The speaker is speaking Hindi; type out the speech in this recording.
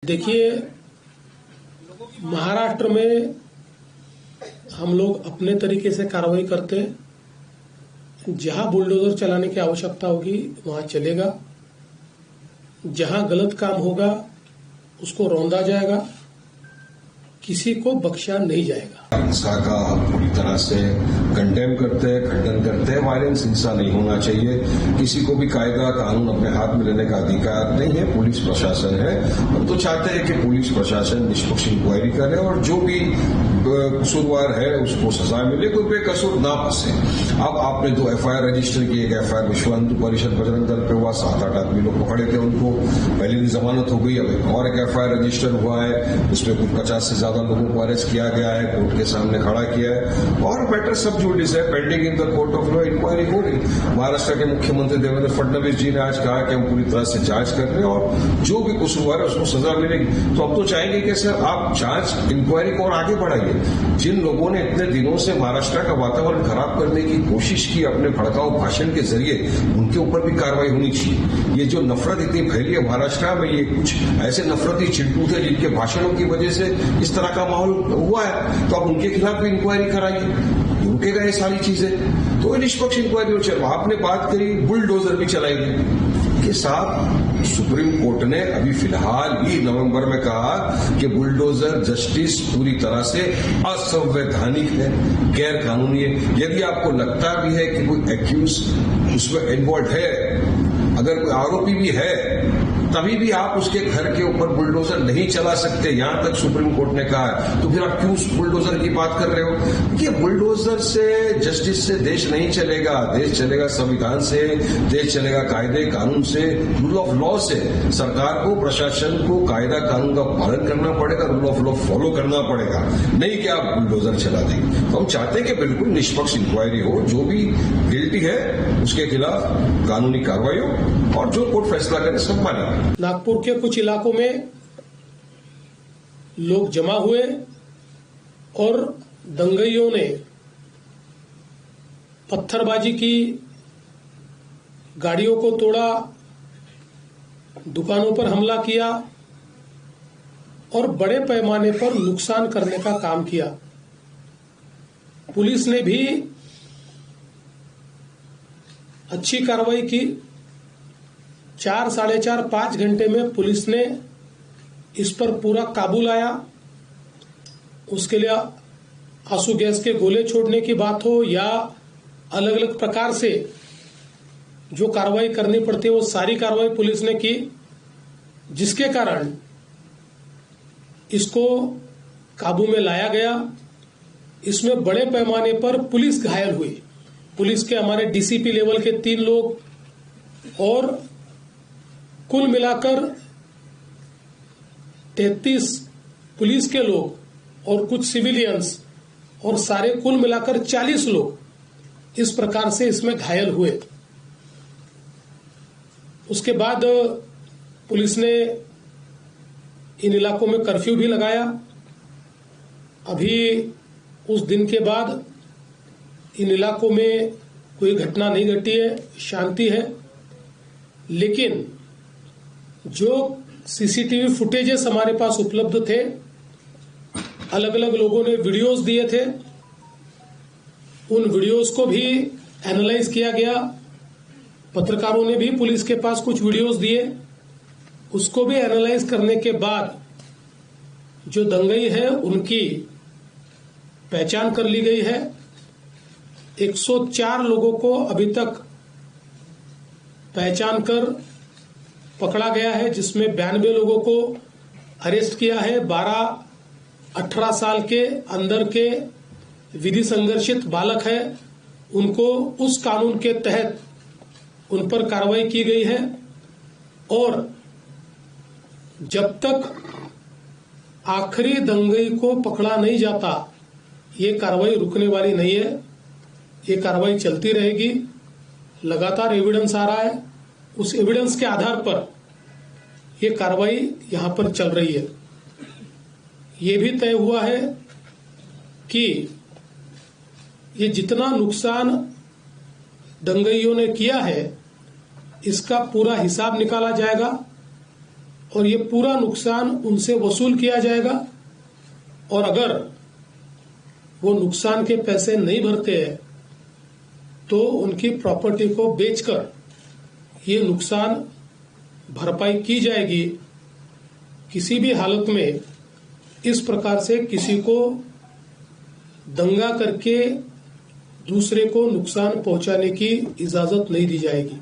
देखिए, महाराष्ट्र में हम लोग अपने तरीके से कार्रवाई करते हैं। जहां बुलडोजर चलाने की आवश्यकता होगी वहां चलेगा, जहां गलत काम होगा उसको रौंदा जाएगा, किसी को बख्शा नहीं जाएगा। हिंसा का पूरी तरह से कंडेम करते हैं, खंडन करते हैं। वायलेंस हिंसा नहीं होना चाहिए। किसी को भी कायदा कानून अपने हाथ में लेने का अधिकार नहीं है। पुलिस प्रशासन है। हम तो चाहते हैं कि पुलिस प्रशासन निष्पक्ष इंक्वायरी करे और जो भी कसूरवार है उसको सजा मिले, कोई बेकसूर ना फंसे। अब आपने 2 FIR रजिस्टर की, एक FIR विश्व हिंदू परिषद बजरंग दल पे हुआ, 7-8 आदमी लोग पकड़े थे, उनको पहले भी जमानत हो गई। अब और एक FIR रजिस्टर हुआ है, उसमें कुछ 50 से ज्यादा लोगों को अरेस्ट किया गया है, कोर्ट के सामने खड़ा किया है और मैटर सब जुडिस है, pending in the court of law, inquiry हो रही। महाराष्ट्र के मुख्यमंत्री देवेंद्र फडणवीस जी ने आज कहा कि हम पूरी तरह से जांच कर रहे हैं और जो भी कसूरवार है उसको सजा मिलेगी। तो अब तो चाहेंगे कि सर आप जांच इंक्वायरी को और आगे बढ़ाइए। जिन लोगों ने इतने दिनों से महाराष्ट्र का वातावरण खराब करने की कोशिश की अपने भड़काऊ भाषण के जरिए, उनके ऊपर भी कार्रवाई होनी चाहिए। ये जो नफरत इतनी फैली है महाराष्ट्र में, ये कुछ ऐसे नफरती चिंटू थे जिनके भाषणों की वजह से इस तरह का माहौल हुआ है, तो अब उनके खिलाफ भी इंक्वायरी कराइए, रुकेगा ये सारी चीजें। तो निष्पक्ष इंक्वायरी हो। चलो आपने बात करी बुलडोजर भी चलाएंगे के साथ। सुप्रीम कोर्ट ने अभी फिलहाल ही नवंबर में कहा कि बुलडोजर जस्टिस पूरी तरह से असंवैधानिक है, गैर कानूनी है। यदि आपको लगता भी है कि कोई एक्यूज उसमें इन्वॉल्व है, अगर कोई आरोपी भी है, तभी भी आप उसके घर के ऊपर बुलडोजर नहीं चला सकते, यहां तक सुप्रीम कोर्ट ने कहा है। तो फिर आप क्यों बुलडोजर की बात कर रहे हो? कि बुलडोजर से, जस्टिस से देश नहीं चलेगा। देश चलेगा संविधान से, देश चलेगा कायदे कानून से, रूल ऑफ लॉ से। सरकार को, प्रशासन को कायदा कानून का पालन करना पड़ेगा, रूल ऑफ लॉ फॉलो करना पड़ेगा, नहीं कि आप बुलडोजर चला देंगे। तो हम चाहते हैं कि बिल्कुल निष्पक्ष इंक्वायरी हो, जो भी गिल्टी है उसके खिलाफ कानूनी कार्रवाई हो और जो कोर्ट फैसला करे सब माने। नागपुर के कुछ इलाकों में लोग जमा हुए और दंगइयों ने पत्थरबाजी की, गाड़ियों को तोड़ा, दुकानों पर हमला किया और बड़े पैमाने पर नुकसान करने का काम किया। पुलिस ने भी अच्छी कार्रवाई की। 4, साढ़े 4, 5 घंटे में पुलिस ने इस पर पूरा काबू लाया। उसके लिए आंसू गैस के गोले छोड़ने की बात हो या अलग अलग प्रकार से जो कार्रवाई करनी पड़ती है वो सारी कार्रवाई पुलिस ने की, जिसके कारण इसको काबू में लाया गया। इसमें बड़े पैमाने पर पुलिस घायल हुई। पुलिस के हमारे DCP लेवल के 3 लोग और कुल मिलाकर 33 पुलिस के लोग और कुछ सिविलियंस और सारे कुल मिलाकर 40 लोग इस प्रकार से इसमें घायल हुए। उसके बाद पुलिस ने इन इलाकों में कर्फ्यू भी लगाया। अभी उस दिन के बाद इन इलाकों में कोई घटना नहीं घटी है, शांति है। लेकिन जो CCTV फुटेजेस हमारे पास उपलब्ध थे, अलग अलग लोगों ने वीडियोस दिए थे, उन वीडियोस को भी एनालाइज किया गया। पत्रकारों ने भी पुलिस के पास कुछ वीडियोस दिए, उसको भी एनालाइज करने के बाद जो दंगई है उनकी पहचान कर ली गई है। 104 लोगों को अभी तक पहचान कर पकड़ा गया है, जिसमें 92 लोगों को अरेस्ट किया है। 12-18 साल के अंदर के विधि संघर्षित बालक है, उनको उस कानून के तहत उन पर कार्रवाई की गई है। और जब तक आखिरी दंगई को पकड़ा नहीं जाता, ये कार्रवाई रुकने वाली नहीं है। ये कार्रवाई चलती रहेगी। लगातार एविडेंस आ रहा है, उस एविडेंस के आधार पर ये कार्रवाई यहां पर चल रही है। ये भी तय हुआ है कि ये जितना नुकसान दंगइयों ने किया है, इसका पूरा हिसाब निकाला जाएगा और ये पूरा नुकसान उनसे वसूल किया जाएगा। और अगर वो नुकसान के पैसे नहीं भरते हैं तो उनकी प्रॉपर्टी को बेचकर ये नुकसान भरपाई की जाएगी। किसी भी हालत में इस प्रकार से किसी को दंगा करके दूसरे को नुकसान पहुंचाने की इजाजत नहीं दी जाएगी।